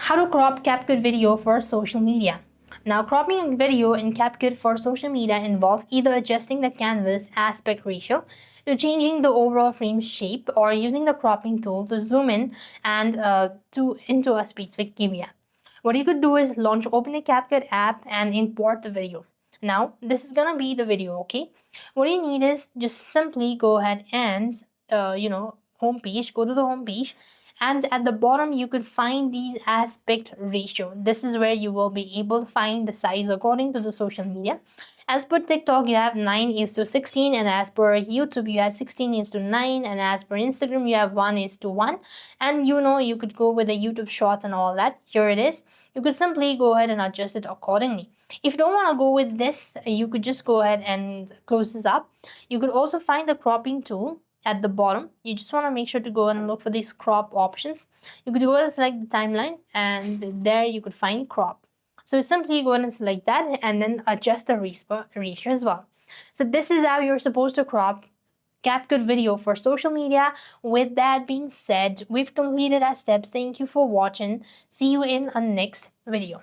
How to crop CapCut video for social media. Now, cropping a video in CapCut for social media involves either adjusting the canvas aspect ratio to changing the overall frame shape or using the cropping tool to zoom in and into a specific area. What you could do is open a CapCut app and import the video. Now, this is gonna be the video, okay? What you need is just simply go ahead and home page, go to the home page, and at the bottom you could find these aspect ratio. This is where you will be able to find the size according to the social media. As per TikTok, you have 9:16, and as per YouTube, you have 16:9, and as per Instagram, you have 1:1. And you could go with the YouTube Shorts and all that. Here it is. You could simply go ahead and adjust it accordingly. If you don't want to go with this, you could just go ahead and close this up. You could also find the cropping tool at the bottom. You just want to make sure to go and look for these crop options. You could go and select the timeline, and there you could find crop. So simply go and select that and then adjust the ratio as well. So this is how you're supposed to crop CapCut video for social media. With that being said, we've completed our steps. Thank you for watching. See you in our next video.